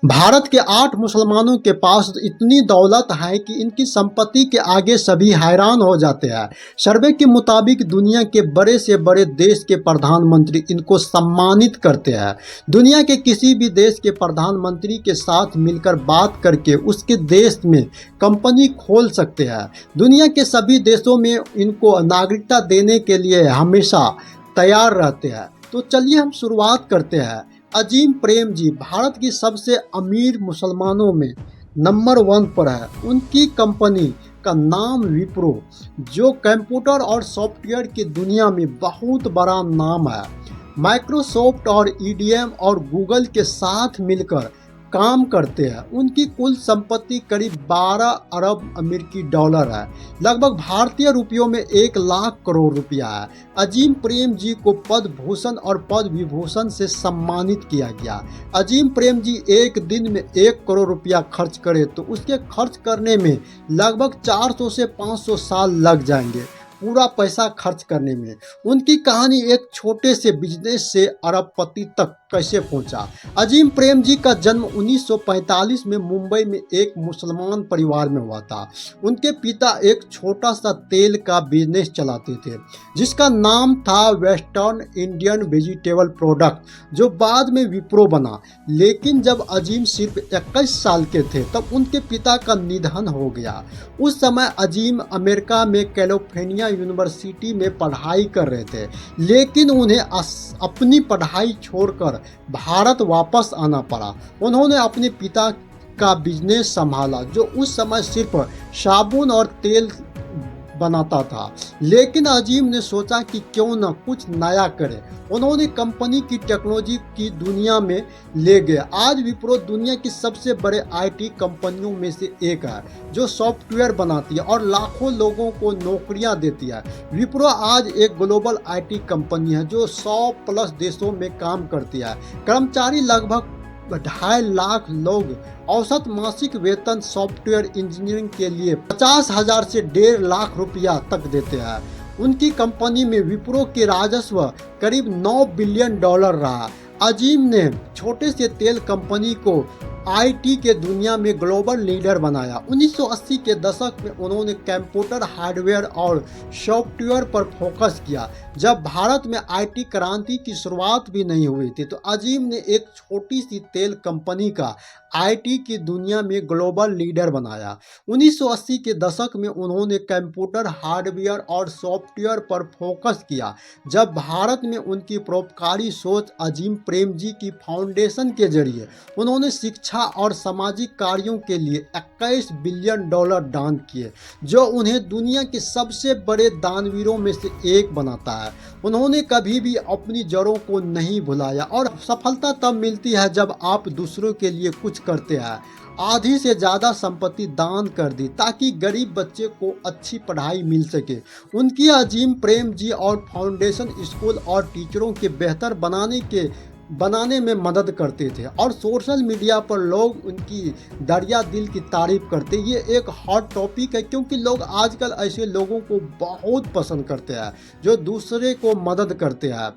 भारत के 8 मुसलमानों के पास इतनी दौलत है कि इनकी संपत्ति के आगे सभी हैरान हो जाते हैं। सर्वे के मुताबिक दुनिया के बड़े से बड़े देश के प्रधानमंत्री इनको सम्मानित करते हैं। दुनिया के किसी भी देश के प्रधानमंत्री के साथ मिलकर बात करके उसके देश में कंपनी खोल सकते हैं। दुनिया के सभी देशों में इनको नागरिकता देने के लिए हमेशा तैयार रहते हैं। तो चलिए हम शुरुआत करते हैं। अजीम प्रेमजी भारत की सबसे अमीर मुसलमानों में नंबर 1 पर है। उनकी कंपनी का नाम विप्रो, जो कंप्यूटर और सॉफ्टवेयर की दुनिया में बहुत बड़ा नाम है। माइक्रोसॉफ्ट और ईडीएम और गूगल के साथ मिलकर काम करते हैं। उनकी कुल संपत्ति करीब 12 अरब अमेरिकी डॉलर है, लगभग भारतीय रुपयों में 1 लाख करोड़ रुपया है। अजीम प्रेम जी को पद्म भूषण और पद्म विभूषण से सम्मानित किया गया। अजीम प्रेम जी एक दिन में 1 करोड़ रुपया खर्च करे तो उसके खर्च करने में लगभग 400 से 500 साल लग जाएंगे, पूरा पैसा खर्च करने में। उनकी कहानी एक छोटे से बिजनेस से अरबपति तक कैसे पहुंचा। अजीम प्रेम जी का जन्म 1945 में मुंबई में एक मुसलमान परिवार में हुआ था। उनके पिता एक छोटा सा तेल का बिजनेस चलाते थे जिसका नाम था वेस्टर्न इंडियन वेजिटेबल प्रोडक्ट, जो बाद में विप्रो बना। लेकिन जब अजीम सिर्फ 21 साल के थे तब उनके पिता का निधन हो गया। उस समय अजीम अमेरिका में कैलिफोर्निया यूनिवर्सिटी में पढ़ाई कर रहे थे, लेकिन उन्हें अपनी पढ़ाई छोड़कर भारत वापस आना पड़ा। उन्होंने अपने पिता का बिजनेस संभाला, जो उस समय सिर्फ साबुन और तेल बनाता था। लेकिन अजीम ने सोचा कि क्यों न कुछ नया करे। उन्होंने कंपनी की टेक्नोलॉजी की दुनिया में ले गए। आज विप्रो दुनिया की सबसे बड़े आईटी कंपनियों में से एक है, जो सॉफ्टवेयर बनाती है और लाखों लोगों को नौकरियां देती है। विप्रो आज एक ग्लोबल आईटी कंपनी है जो 100 प्लस देशों में काम करती है। कर्मचारी लगभग 2.5 लाख लोग। औसत मासिक वेतन सॉफ्टवेयर इंजीनियरिंग के लिए 50,000 से 1.5 लाख रुपया तक देते हैं। उनकी कंपनी में विप्रो के राजस्व करीब 9 बिलियन डॉलर रहा। अजीम ने छोटे से तेल कंपनी को आईटी के दुनिया में ग्लोबल लीडर बनाया। 1980 के दशक में उन्होंने कंप्यूटर हार्डवेयर और सॉफ्टवेयर पर फोकस किया। जब भारत में आईटी क्रांति की शुरुआत भी नहीं हुई थी तो अजीम ने एक छोटी सी तेल कंपनी का आईटी की दुनिया में ग्लोबल लीडर बनाया। 1980 के दशक में उन्होंने कंप्यूटर हार्डवेयर और सॉफ्टवेयर पर फोकस किया। जब भारत में उनकी परोपकारी सोच अजीम प्रेम जी की फाउंडेशन के जरिए उन्होंने शिक्षा और सामाजिक कार्यों के लिए 21 बिलियन डॉलर दान किए, जो उन्हें दुनिया के सबसे बड़े दानवीरों में से एक बनाता है। उन्होंने कभी भी अपनी जड़ों को नहीं भुलाया और सफलता तब मिलती है जब आप दूसरों के लिए कुछ करते हैं। आधी से ज़्यादा संपत्ति दान कर दी ताकि गरीब बच्चे को अच्छी पढ़ाई मिल सके। उनकी अजीम प्रेम जी और फाउंडेशन स्कूल और टीचरों के बेहतर बनाने में मदद करते थे और सोशल मीडिया पर लोग उनकी दरिया दिल की तारीफ करते। ये एक हॉट टॉपिक है क्योंकि लोग आजकल ऐसे लोगों को बहुत पसंद करते हैं जो दूसरे को मदद करते हैं।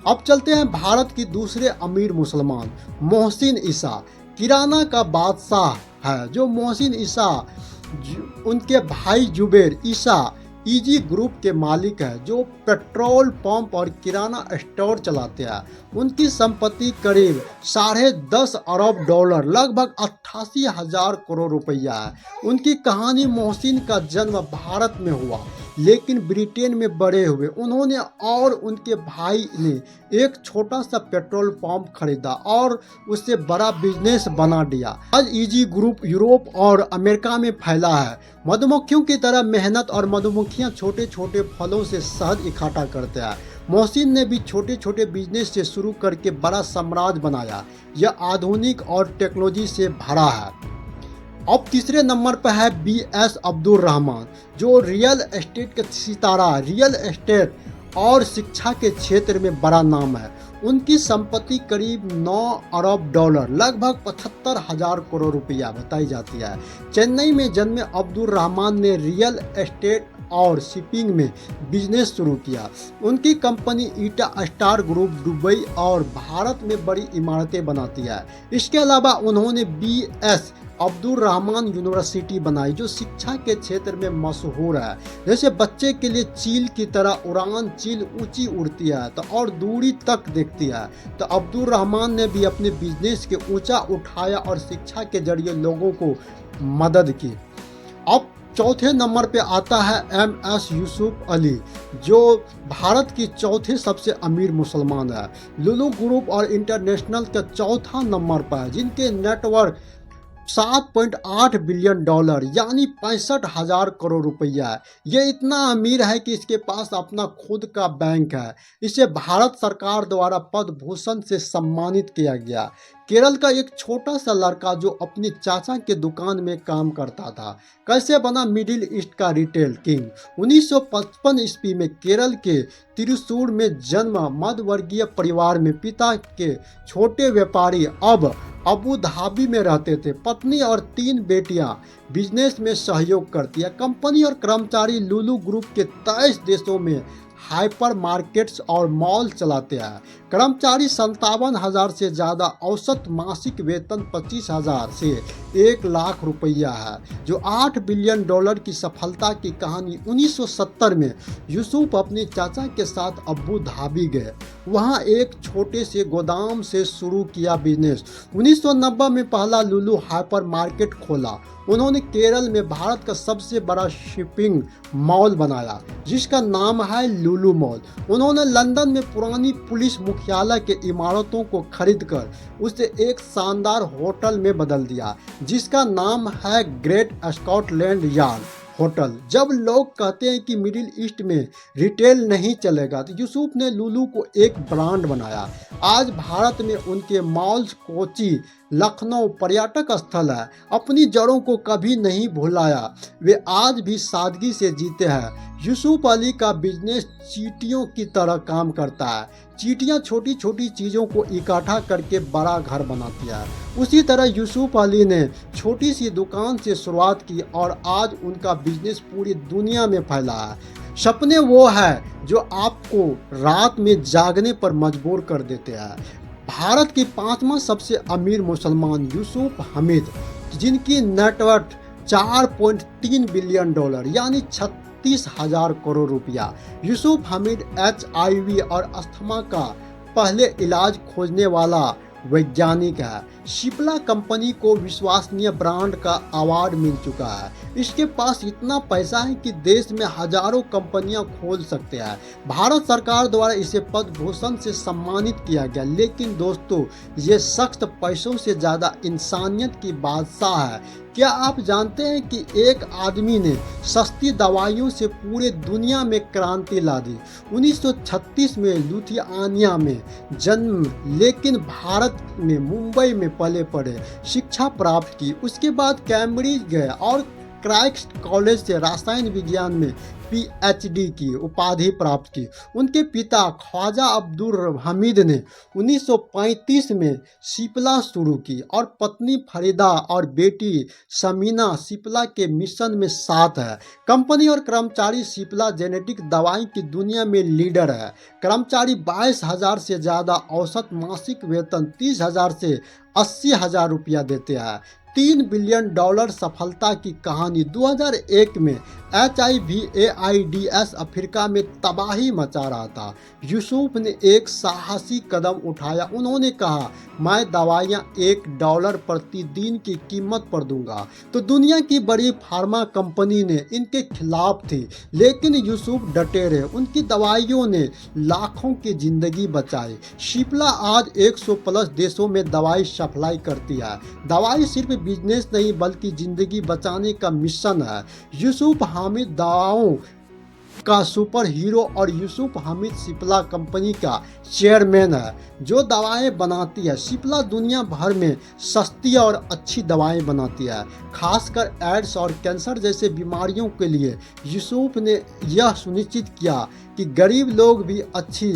अब चलते हैं भारत की दूसरे अमीर मुसलमान मोहसिन ईसा। किराना का बादशाह है जो मोहसिन ईसा, उनके भाई जुबेर ईसा ईजी ग्रुप के मालिक है, जो पेट्रोल पंप और किराना स्टोर चलाते हैं। उनकी संपत्ति करीब 10.5 अरब डॉलर, लगभग 88,000 करोड़ रुपया है। उनकी कहानी मोहसिन का जन्म भारत में हुआ लेकिन ब्रिटेन में बड़े हुए। उन्होंने और उनके भाई ने एक छोटा सा पेट्रोल पंप खरीदा और उससे बड़ा बिजनेस बना दिया। आज ईजी ग्रुप यूरोप और अमेरिका में फैला है। मधुमक्खियों की तरह मेहनत और मधुमक्खियां छोटे छोटे फलों से शहद इकट्ठा करते हैं। मोहसिन ने भी छोटे छोटे बिजनेस से शुरू करके बड़ा साम्राज्य बनाया। यह आधुनिक और टेक्नोलॉजी से भरा है। अब तीसरे नंबर पर है BS अब्दुल रहमान, जो रियल एस्टेट के सितारा, रियल एस्टेट और शिक्षा के क्षेत्र में बड़ा नाम है। उनकी संपत्ति करीब 9 अरब डॉलर, लगभग 75,000 करोड़ रुपया बताई जाती है। चेन्नई में जन्मे अब्दुल रहमान ने रियल एस्टेट और शिपिंग में बिजनेस शुरू किया। उनकी कंपनी ईटा स्टार ग्रुप दुबई और भारत में बड़ी इमारतें बनाती है। इसके अलावा उन्होंने BS अब्दुल रहमान यूनिवर्सिटी बनाई जो शिक्षा के क्षेत्र में मशहूर है। जैसे बच्चे के लिए चील की तरह उड़ान, चील ऊंची उड़ती है तो और दूरी तक देखती है, तो अब्दुल रहमान ने भी अपने बिजनेस के ऊंचा उठाया और शिक्षा के जरिए लोगों को मदद की। अब चौथे नंबर पे आता है MS यूसुफ अली, जो भारत की चौथे सबसे अमीर मुसलमान है। लुलु ग्रुप और इंटरनेशनल का चौथा नंबर पर है, जिनके नेटवर्क $7.8 बिलियन यानी 65,000 करोड़ रुपया है। ये इतना अमीर है कि इसके पास अपना खुद का बैंक है। इसे भारत सरकार द्वारा पद्म भूषण से सम्मानित किया गया। केरल का एक छोटा सा लड़का जो अपने चाचा के दुकान में काम करता था, कैसे बना मिडिल ईस्ट का रिटेल किंग। 1955 ईस्वी में केरल के त्रिशूर में जन्म मध्यवर्गीय परिवार में पिता के छोटे व्यापारी अब अबू धाबी में रहते थे। पत्नी और 3 बेटियां बिजनेस में सहयोग करती है। कंपनी और कर्मचारी लुलु ग्रुप के 23 देशों में हाइपर मार्केट्स और मॉल चलाते हैं। कर्मचारी 57,000 से ज़्यादा, औसत मासिक वेतन 25,000 से 1 लाख रुपया है। जो $8 बिलियन की सफलता की कहानी 1970 में यूसुफ अपने चाचा के साथ अबू धाबी गए। वहां एक छोटे से गोदाम से शुरू किया बिजनेस। 1990 में पहला लुलु हाइपर मार्केट खोला। उन्होंने केरल में भारत का सबसे बड़ा शिपिंग मॉल बनाया जिसका नाम है लुलु मॉल। उन्होंने लंदन में पुरानी पुलिस मुख्यालय के इमारतों को खरीदकर उसे एक शानदार होटल में बदल दिया जिसका नाम है ग्रेट स्कॉटलैंड यार्ड होटल। जब लोग कहते हैं कि मिडिल ईस्ट में रिटेल नहीं चलेगा, तो यूसुफ ने लुलु को एक ब्रांड बनाया। आज भारत में उनके मॉल्स कोची, लखनऊ पर्यटक स्थल है। अपनी जड़ों को कभी नहीं भुलाया, वे आज भी सादगी से जीते हैं। यूसुफ अली का बिजनेस चींटियों की तरह काम करता है। चींटियां छोटी छोटी चीज़ों को इकट्ठा करके बड़ा घर बनाती है। उसी तरह यूसुफ अली ने छोटी सी दुकान से शुरुआत की और आज उनका बिजनेस पूरी दुनिया में फैला है। सपने वो है जो आपको रात में जागने पर मजबूर कर देते हैं। भारत के 5वां सबसे अमीर मुसलमान यूसुफ हमीद, जिनकी नेटवर्थ $4.3 बिलियन यानी 36,000 करोड़ रुपया। यूसुफ हमीद HIV और अस्थमा का पहले इलाज खोजने वाला वैज्ञानिक है। शिप्ला कंपनी को विश्वसनीय ब्रांड का अवार्ड मिल चुका है। इसके पास इतना पैसा है कि देश में हजारों कंपनियां खोल सकते हैं। भारत सरकार द्वारा इसे पद्म भूषण से सम्मानित किया गया। लेकिन दोस्तों, ये सख्त पैसों से ज़्यादा इंसानियत की बादशाह है। क्या आप जानते हैं कि एक आदमी ने सस्ती दवाइयों से पूरे दुनिया में क्रांति ला दी। 1936 में लुधियाना में जन्म, लेकिन भारत में मुंबई में पले पड़े, शिक्षा प्राप्त की। उसके बाद कैम्ब्रिज गए और क्राइस्ट कॉलेज से रसायन विज्ञान में PhD की उपाधि प्राप्त की। उनके पिता ख्वाजा अब्दुल हमीद ने 1935 में शिप्ला शुरू की और पत्नी फरीदा और बेटी समीना शिप्ला के मिशन में साथ है। कंपनी और कर्मचारी शिप्ला जेनेटिक दवाई की दुनिया में लीडर है। कर्मचारी 22,000 से ज़्यादा, औसत मासिक वेतन 30,000 से 80,000 रुपया देते हैं। $3 बिलियन सफलता की कहानी 2001 में HIV/AIDS अफ्रीका में तबाही मचा रहा था। यूसुफ ने एक साहसी कदम उठाया। उन्होंने कहा, मैं दवाइयाँ $1 प्रतिदिन की कीमत पर दूंगा। तो दुनिया की बड़ी फार्मा कंपनी ने इनके खिलाफ थी, लेकिन यूसुफ डटे रहे। उनकी दवाइयों ने लाखों की जिंदगी बचाई। शिप्ला आज 100+ देशों में दवाई सप्लाई करती है। दवाई सिर्फ बिजनेस नहीं बल्कि जिंदगी बचाने का मिशन है। यूसुफ हमीद दवाओं का सुपर हीरो और यूसुफ हमीद शिप्ला कंपनी का चेयरमैन है जो दवाएं बनाती है। शिप्ला दुनिया भर में सस्ती और अच्छी दवाएं बनाती है, खासकर एड्स और कैंसर जैसे बीमारियों के लिए। यूसुफ ने यह सुनिश्चित किया कि गरीब लोग भी अच्छी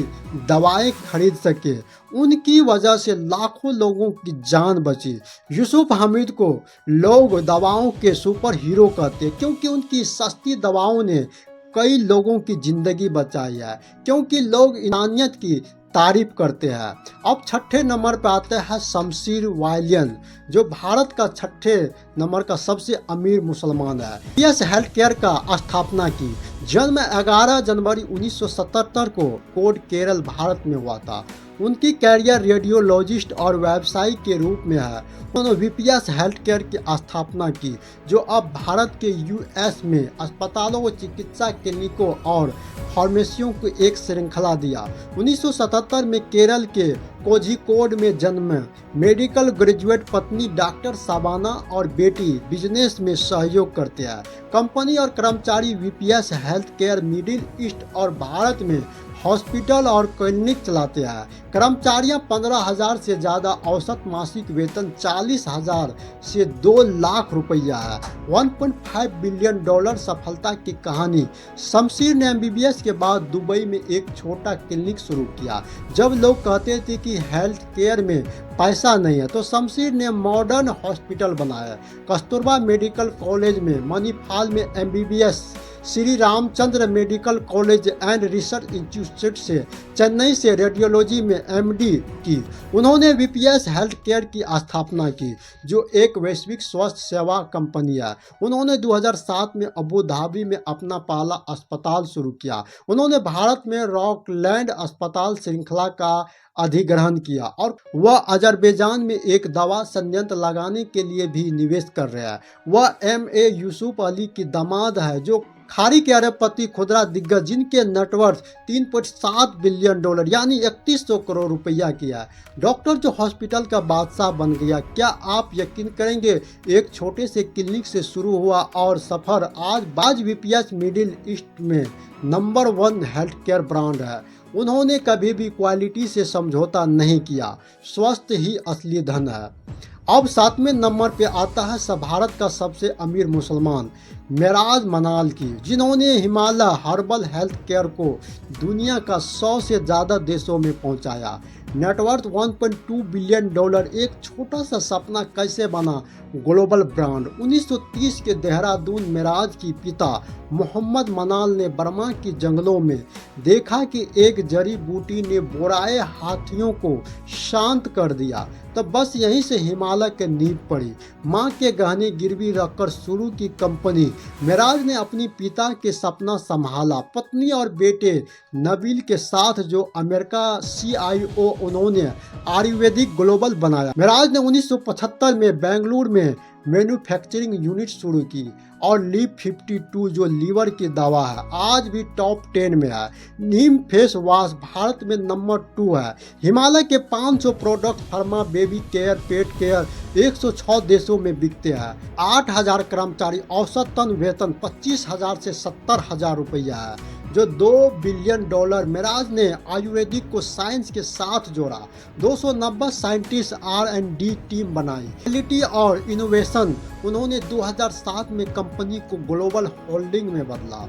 दवाएं खरीद सके। उनकी वजह से लाखों लोगों की जान बची। यूसुफ हमीद को लोग दवाओं के सुपर हीरो कहते हैं क्योंकि उनकी सस्ती दवाओं ने कई लोगों की जिंदगी बचाई है, क्योंकि लोग इंसानियत की तारीफ करते हैं। अब छठे नंबर पर आते हैं शमशीर वालियन, जो भारत का छठे नंबर का सबसे अमीर मुसलमान है। वीपीएस हेल्थ केयर का स्थापना की। जन्म 11 जनवरी 1977 को कोड केरल, भारत में हुआ था। उनकी कैरियर रेडियोलॉजिस्ट और व्यवसायी के रूप में है। उन्होंने वीपीएस हेल्थ केयर की स्थापना की, जो अब भारत के यूएस में अस्पतालों, चिकित्सा क्लिनिकों और फार्मेसियों को एक श्रृंखला दिया। 1977 में केरल के कोझिकोड में जन्म मेडिकल ग्रेजुएट पत्नी डॉक्टर साबाना और बेटी बिजनेस में सहयोग करते हैं। कंपनी और कर्मचारी VPS health care middle east और भारत में हॉस्पिटल और क्लिनिक चलाते हैं। कर्मचारियां 15,000 से ज़्यादा, औसत मासिक वेतन 40,000 से 2 लाख रुपया है। 1.5 बिलियन डॉलर सफलता की कहानी। शमशीर ने एमबीबीएस के बाद दुबई में एक छोटा क्लिनिक शुरू किया। जब लोग कहते थे कि हेल्थ केयर में पैसा नहीं है, तो शमशीर ने मॉडर्न हॉस्पिटल बनाया। कस्तूरबा मेडिकल कॉलेज में, मणिपाल में MBBS, Shri Ramchandra medical college and research institute से, चेन्नई से रेडियोलॉजी में एमडी की। उन्होंने वीपीएस हेल्थ केयर की स्थापना की, जो एक वैश्विक स्वास्थ्य सेवा कंपनी है। उन्होंने 2007 में अबू धाबी में अपना पहला अस्पताल शुरू किया। उन्होंने भारत में रॉकलैंड अस्पताल श्रृंखला का अधिग्रहण किया और वह अजरबैजान में एक दवा संयंत्र लगाने के लिए भी निवेश कर रहा है। वह एमए यूसुफ अली की दामाद है, जो खाड़ी के अरबपति खुदरा दिग्गज, जिनके नेटवर्थ 3.7 बिलियन डॉलर यानी 3100 करोड़ रुपया किया। डॉक्टर जो हॉस्पिटल का बादशाह बन गया। क्या आप यकीन करेंगे, एक छोटे से क्लिनिक से शुरू हुआ और सफर आज वीपीएस मिडिल ईस्ट में नंबर 1 हेल्थ केयर ब्रांड है। उन्होंने कभी भी क्वालिटी से समझौता नहीं किया। स्वस्थ ही असली धन है। अब 7वें नंबर पे आता है भारत का सबसे अमीर मुसलमान मेराज मनाल की, जिन्होंने हिमालय हर्बल हेल्थ केयर को दुनिया का 100 से ज़्यादा देशों में पहुंचाया। Net worth 1.2 billion dollar. एक छोटा सा सपना कैसे बना ग्लोबल ब्रांड। 1930 के देहरादून मेराज की पिता मोहम्मद मनाल ने बर्मा की जंगलों में देखा कि एक जड़ी बूटी ने बोराए हाथियों को शांत कर दिया। तब बस यहीं से हिमालय के नींव पड़ी। मां के गहने गिरवी रखकर शुरू की कंपनी मेराज ने अपनी पिता के सपना संभाला। पत्नी और बेटे नबील के साथ, जो अमेरिका CIO, उन्होंने आयुर्वेदिक ग्लोबल बनाया। मेराज ने 1975 में बेंगलुरु में मैन्युफैक्चरिंग यूनिट शुरू की और लीप 52, जो लीवर की दवा है, आज भी टॉप 10 में है। नीम फेस वॉश भारत में नंबर 2 है। हिमालय के 500 product pharma, baby care, pet care 106 देशों में बिकते हैं। 8,000 कर्मचारी, औसतन वेतन 25,000 से 70,000 रुपया है, जो 2 बिलियन डॉलर। मेराज ने आयुर्वेदिक को साइंस के साथ जोड़ा। 290 साइंटिस्ट R&D टीम बनाई। क्वालिटी और इनोवेशन। उन्होंने 2007 में कंपनी को ग्लोबल होल्डिंग में बदला।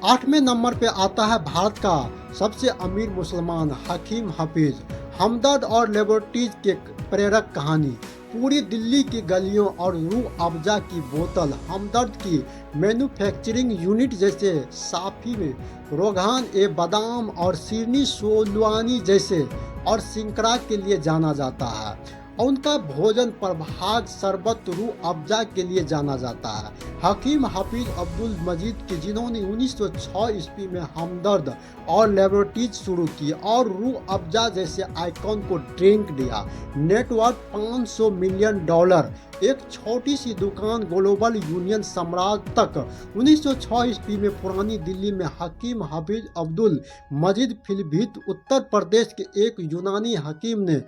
8वें नंबर पे आता है भारत का सबसे अमीर मुसलमान हकीम हफीज। हमदर्द और लेबोरेटरीज के प्रेरक कहानी। पूरी दिल्ली की गलियों और रूह अफ़ज़ा की बोतल हमदर्द की मैन्युफैक्चरिंग यूनिट, जैसे साफी में रोगान ए बादाम और सिरनी सोलवानी जैसे और सिंकरा के लिए जाना जाता है। और उनका भोजन प्रभाग शरबत रूह अफ़ज़ा के लिए जाना जाता है। हकीम हफीज अब्दुल मजीद की, जिन्होंने 1906 ईस्वी में हमदर्द और लेबोरेटरीज शुरू की और रूह अफ़ज़ा जैसे आइकॉन को ड्रिंक दिया। Net worth 500 million dollar. एक छोटी सी दुकान ग्लोबल यूनियन साम्राज्य तक। 1906 ईस्वी में पुरानी दिल्ली में हकीम हफीज अब्दुल मजीद फिलभीत, उत्तर प्रदेश के एक यूनानी हकीम ने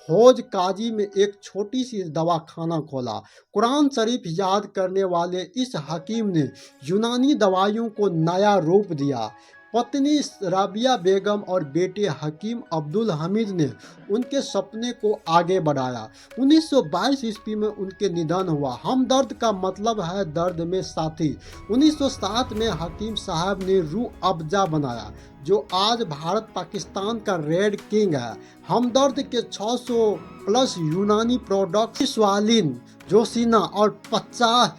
हौज काजी में एक छोटी सी दवाखाना खोला। कुरान शरीफ याद करने वाले इस हकीम ने यूनानी दवाइयों को नया रूप दिया। पत्नी राबिया बेगम और बेटे हकीम अब्दुल हमीद ने उनके सपने को आगे बढ़ाया। 1922 ईस्वी में उनके निधन हुआ। हमदर्द का मतलब है दर्द में साथी। 1907 में हकीम साहब ने रूह अफ़ज़ा बनाया, जो आज भारत पाकिस्तान का रेड किंग है। हमदर्द के 600 प्लस यूनानी प्रोडक्ट, स्वालिन, जोशीना और 50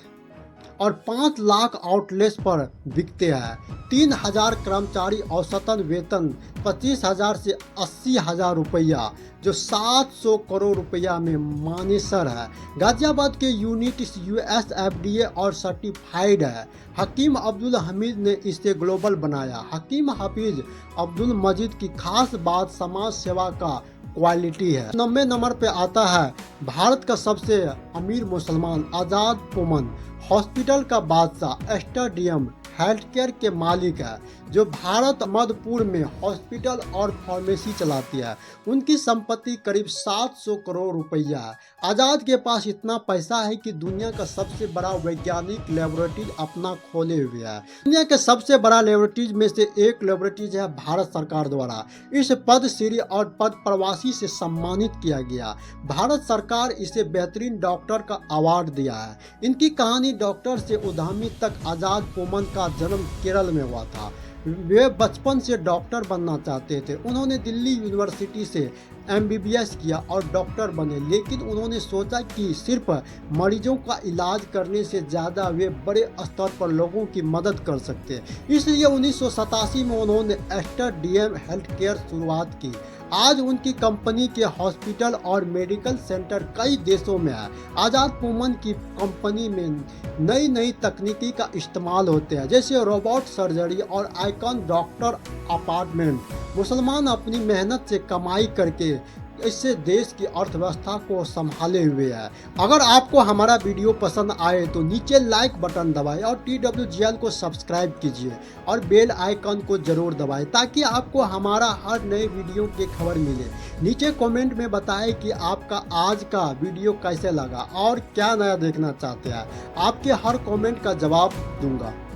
और 5 लाख आउटलेट्स पर बिकते हैं। 3000 कर्मचारी, औसतन वेतन 25,000 से 80,000 रुपया, जो 700 करोड़ रुपया में मानेसर है। गाजियाबाद के यूनिट US FDA और सर्टिफाइड है। हकीम अब्दुल हमीद ने इसे ग्लोबल बनाया। हकीम हफीज अब्दुल मजीद की खास बात समाज सेवा का क्वालिटी है। 90 नंबर पे आता है भारत का सबसे अमीर मुसलमान आज़ाद पोमन, हॉस्पिटल का बादशाह, स्टेडियम हेल्थ केयर के मालिक है, जो भारत मधुपुर में हॉस्पिटल और फार्मेसी चलाती है। उनकी संपत्ति करीब 700 करोड़ रुपया है। आज़ाद के पास इतना पैसा है कि दुनिया का सबसे बड़ा वैज्ञानिक लेबोरेटरी अपना खोले हुए है। दुनिया के सबसे बड़ा लेबोरेटरीज में से एक लेबोरेटरीज है भारत सरकार द्वारा। इस पद्मश्री और पद प्रवासी से सम्मानित किया गया। भारत सरकार इसे बेहतरीन डॉक्टर का अवार्ड दिया है। इनकी कहानी डॉक्टर से उद्यमी तक। आज़ाद पोमन का जन्म केरल में हुआ था। वे बचपन से डॉक्टर बनना चाहते थे। उन्होंने दिल्ली यूनिवर्सिटी से MBBS किया और डॉक्टर बने, लेकिन उन्होंने सोचा कि सिर्फ मरीजों का इलाज करने से ज़्यादा वे बड़े स्तर पर लोगों की मदद कर सकते हैं। इसलिए 1987 में उन्होंने STDM हेल्थ केयर शुरुआत की। आज उनकी कंपनी के हॉस्पिटल और मेडिकल सेंटर कई देशों में है। आज़ाद पोमन की कंपनी में नई नई तकनीकी का इस्तेमाल होते हैं, जैसे रोबोट सर्जरी और आइकॉन डॉक्टर अपार्टमेंट। मुसलमान अपनी मेहनत से कमाई करके इससे देश की अर्थव्यवस्था को संभाले हुए है। अगर आपको हमारा वीडियो पसंद आए तो नीचे लाइक बटन दबाएं और TWGL को सब्सक्राइब कीजिए और बेल आइकन को जरूर दबाएं, ताकि आपको हमारा हर नए वीडियो की खबर मिले। नीचे कमेंट में बताएं कि आपका आज का वीडियो कैसे लगा और क्या नया देखना चाहते हैं। आपके हर कमेंट का जवाब दूंगा।